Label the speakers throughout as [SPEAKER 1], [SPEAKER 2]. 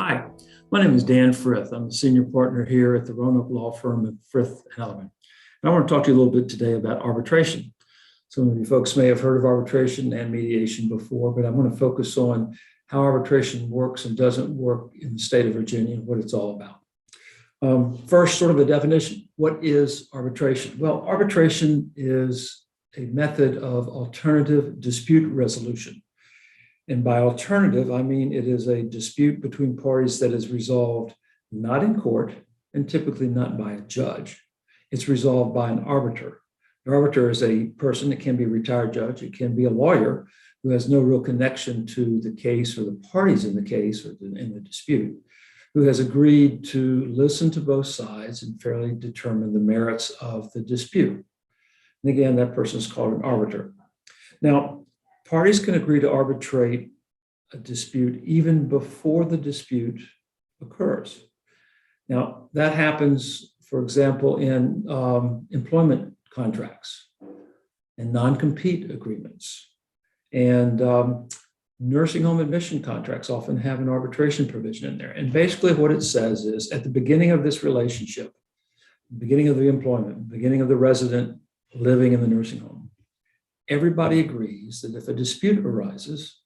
[SPEAKER 1] Hi, my name is Dan Frith. I'm the senior partner here at the Roanoke Law Firm of Frith Ellerman. And I want to talk to you a little bit today about arbitration. Some of you folks may have heard of arbitration and mediation before, but I want to focus on how arbitration works and doesn't work in the state of Virginia and what it's all about. First, sort of a definition. What is arbitration? Well, arbitration is a method of alternative dispute resolution. And by alternative, I mean it is a dispute between parties that is resolved not in court and typically not by a judge. It's resolved by an arbiter. An arbiter is a person, it can be a retired judge, it can be a lawyer who has no real connection to the case or the parties in the case or in the dispute, who has agreed to listen to both sides and fairly determine the merits of the dispute. And again, that person is called an arbiter. Now, parties can agree to arbitrate a dispute even before the dispute occurs. Now, that happens, for example, in employment contracts and non-compete agreements. And nursing home admission contracts often have an arbitration provision in there. And basically what it says is at the beginning of this relationship, beginning of the employment, beginning of the resident living in the nursing home, everybody agrees that if a dispute arises,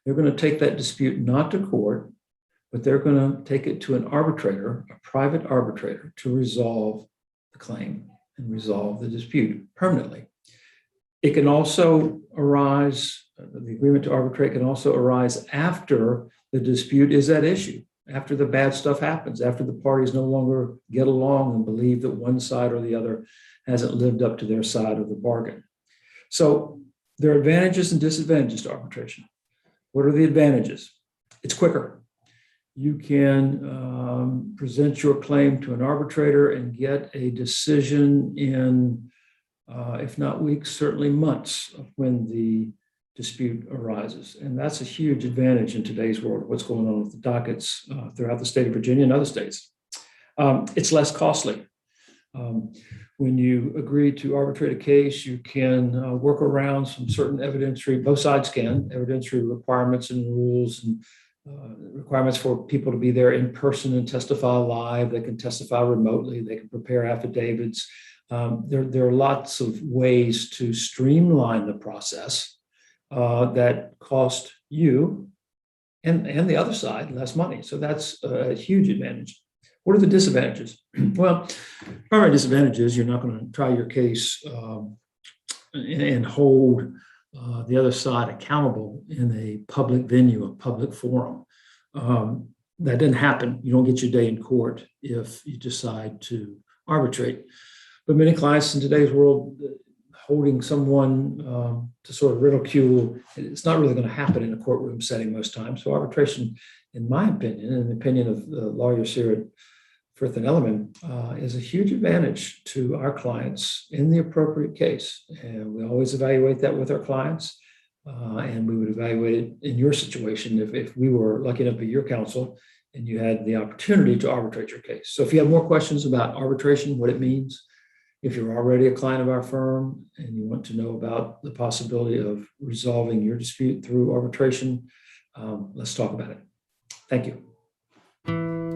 [SPEAKER 1] they're going to take that dispute not to court, but they're going to take it to an arbitrator, a private arbitrator, to resolve the claim and resolve the dispute permanently. It can also arise, the agreement to arbitrate can also arise after the dispute is at issue, after the bad stuff happens, after the parties no longer get along and believe that one side or the other hasn't lived up to their side of the bargain. So there are advantages and disadvantages to arbitration. What are the advantages? It's quicker. You can present your claim to an arbitrator and get a decision in, if not weeks, certainly months of when the dispute arises. And that's a huge advantage in today's world, what's going on with the dockets throughout the state of Virginia and other states. It's less costly. When you agree to arbitrate a case, you can work around some certain evidentiary, both sides can, evidentiary requirements and rules and requirements for people to be there in person and testify live. They can testify remotely. They can prepare affidavits. There are lots of ways to streamline the process that cost you and the other side less money. So that's a huge advantage. What are the disadvantages? Well, primary disadvantage is you're not going to try your case and hold the other side accountable in a public venue, a public forum. That didn't happen. You don't get your day in court if you decide to arbitrate. But many clients in today's world, holding someone to sort of ridicule, it's not really going to happen in a courtroom setting most times. So arbitration, in my opinion, and the opinion of the lawyers here at Frith Ellerman, is a huge advantage to our clients in the appropriate case. And we always evaluate that with our clients. And we would evaluate it in your situation if we were lucky enough to be your counsel and you had the opportunity to arbitrate your case. So if you have more questions about arbitration, what it means, if you're already a client of our firm and you want to know about the possibility of resolving your dispute through arbitration, let's talk about it. Thank you.